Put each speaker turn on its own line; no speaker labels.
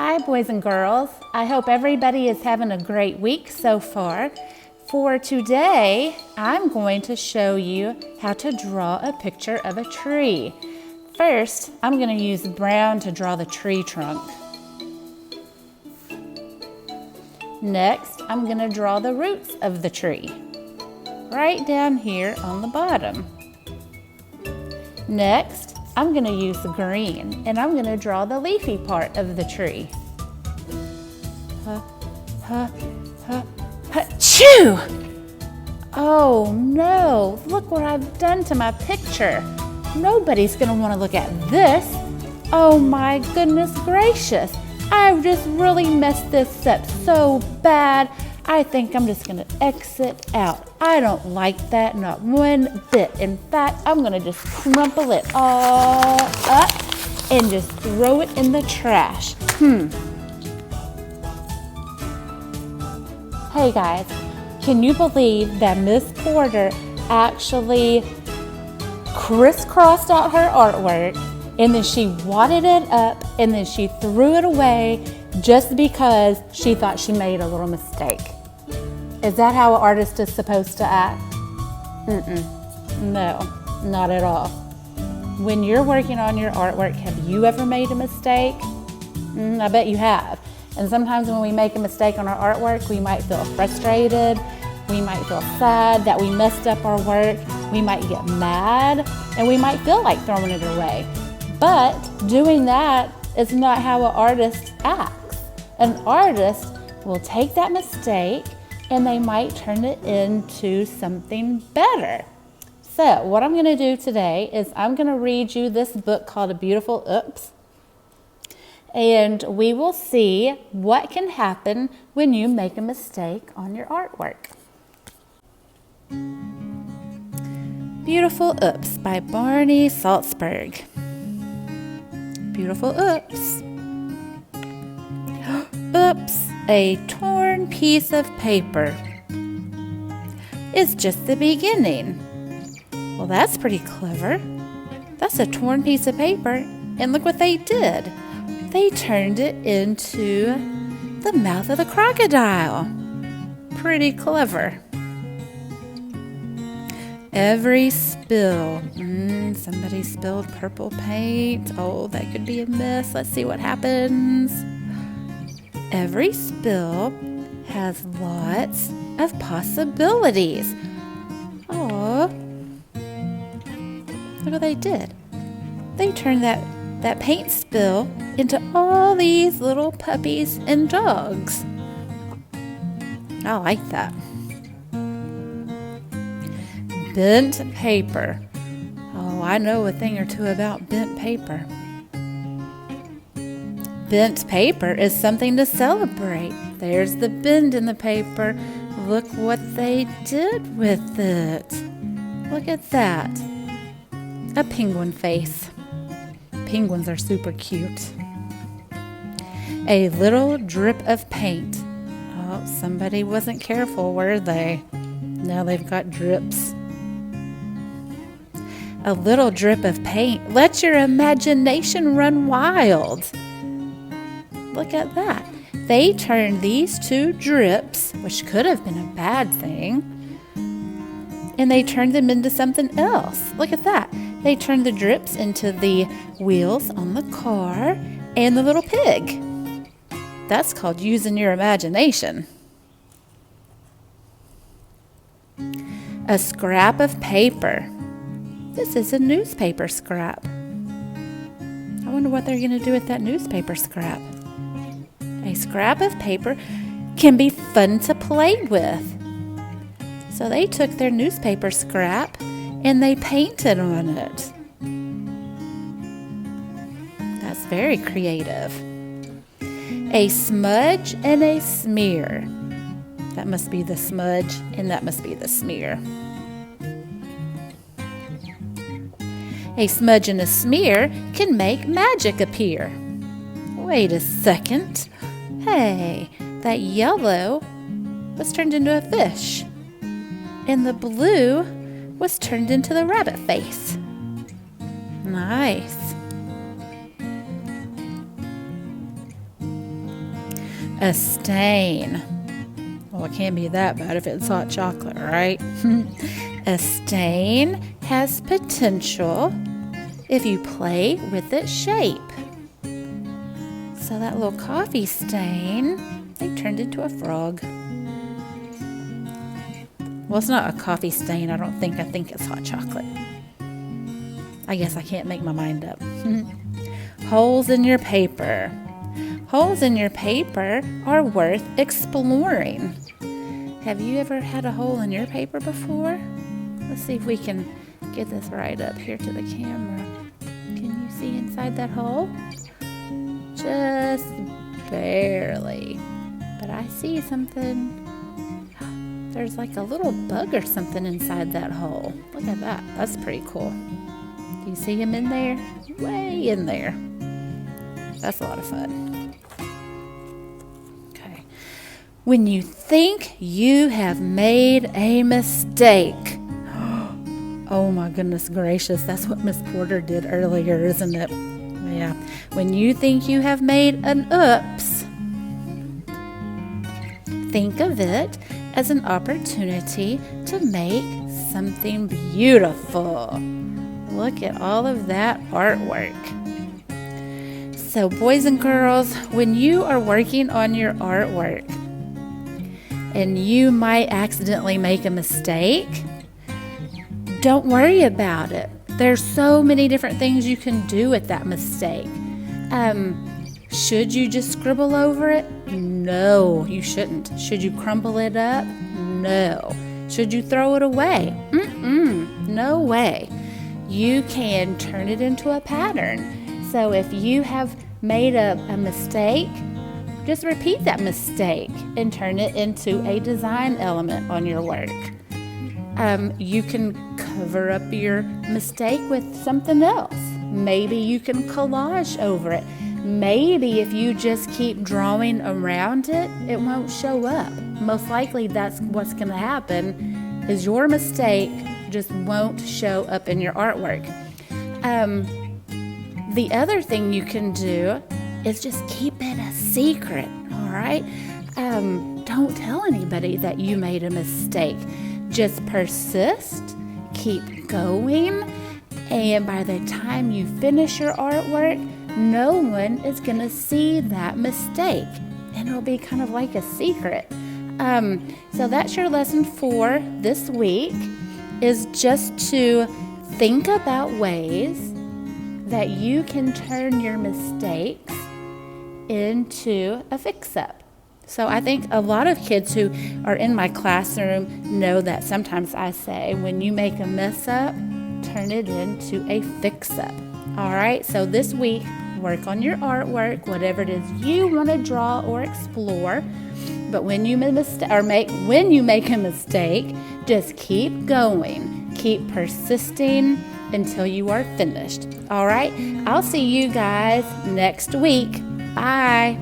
Hi, boys and girls. I hope everybody is having a great week so far. For today, I'm going to show you how to draw a picture of a tree. First, I'm going to use brown to draw the tree trunk. Next, I'm going to draw the roots of the tree, right down here on the bottom. Next, I'm going to use green, and I'm going to draw the leafy part of the tree. Achoo! Oh no, look what I've done to my picture. Nobody's going to want to look at this. Oh my goodness gracious. I've just really messed this up so bad. I think I'm just going to exit out. I don't like that, not one bit. In fact, I'm going to just crumple it all up and just throw it in the trash. Hey guys, can you believe that Miss Porter actually crisscrossed out her artwork and then she wadded it up and then she threw it away just because she thought she made a little mistake? Is that how an artist is supposed to act? No, not at all. When you're working on your artwork, have you ever made a mistake? I bet you have. And sometimes when we make a mistake on our artwork, we might feel frustrated, we might feel sad that we messed up our work, we might get mad, and we might feel like throwing it away. But doing that is not how an artist acts. An artist will take that mistake and they might turn it into something better. So what I'm going to do today is I'm going to read you this book called A Beautiful Oops. And we will see what can happen when you make a mistake on your artwork. Beautiful Oops by Barney Salzberg. Beautiful oops. Oops, a torn piece of paper. It's just the beginning. Well, that's pretty clever. That's a torn piece of paper, and look what they did. They turned it into the mouth of the crocodile. Pretty clever. Every spill. Somebody spilled purple paint. Oh, that could be a mess. Let's see what happens. Every spill has lots of possibilities. Oh, look what they did. They turned that paint spill into all these little puppies and dogs. I like that. Bent paper. Oh, I know a thing or two about bent paper. Bent paper is something to celebrate. There's the bend in the paper. Look what they did with it. Look at that. A penguin face. Penguins are super cute. A little drip of paint. Oh, somebody wasn't careful, were they? Now they've got drips. A little drip of paint. Let your imagination run wild. Look at that. They turned these two drips, which could have been a bad thing, and they turned them into something else. Look at that. They turned the drips into the wheels on the car and the little pig. That's called using your imagination. A scrap of paper. This is a newspaper scrap. I wonder what they're going to do with that newspaper scrap. A scrap of paper can be fun to play with. So they took their newspaper scrap and they painted on it. That's very creative. A smudge and a smear. That must be the smudge and that must be the smear. A smudge and a smear can make magic appear. Wait a second. Hey, that yellow was turned into a fish. And the blue was turned into the rabbit face. Nice. A stain. Well, it can't be that bad if it's hot chocolate, right? A stain has potential if you play with its shape. So that little coffee stain, they turned into a frog. Well, it's not a coffee stain, I don't think. I think it's hot chocolate. I guess I can't make my mind up. Holes in your paper. Holes in your paper are worth exploring. Have you ever had a hole in your paper before? Let's see if we can get this right up here to the camera. Can you see inside that hole? Just barely. But I see something. There's like a little bug or something inside that hole. Look at that. That's pretty cool. Do you see him in there? Way in there. That's a lot of fun. Okay. When you think you have made a mistake. Oh my goodness gracious. That's what Miss Porter did earlier, isn't it? Yeah. When you think you have made an oops, think of it as an opportunity to make something beautiful. Look at all of that artwork. So boys and girls, when you are working on your artwork and you might accidentally make a mistake, don't worry about it. There's so many different things you can do with that mistake. Should you just scribble over it? No, you shouldn't. Should you crumble it up? No. Should you throw it away? No way. You can turn it into a pattern. So if you have made a mistake, just repeat that mistake and turn it into a design element on your work. You can cover up your mistake with something else. Maybe you can collage over it. Maybe if you just keep drawing around it, it won't show up. Most likely that's what's going to happen, is your mistake just won't show up in your artwork. The other thing you can do is just keep it a secret, all right? Don't tell anybody that you made a mistake. Just persist, keep going, and by the time you finish your artwork, no one is going to see that mistake, and it'll be kind of like a secret. So that's your lesson for this week, is just to think about ways that you can turn your mistakes into a fix-up. So I think a lot of kids who are in my classroom know that sometimes I say, when you make a mess up, turn it into a fix-up. All right, so this week, work on your artwork, whatever it is you want to draw or explore. But when you make a mistake, just keep going. Keep persisting until you are finished. All right, I'll see you guys next week. Bye.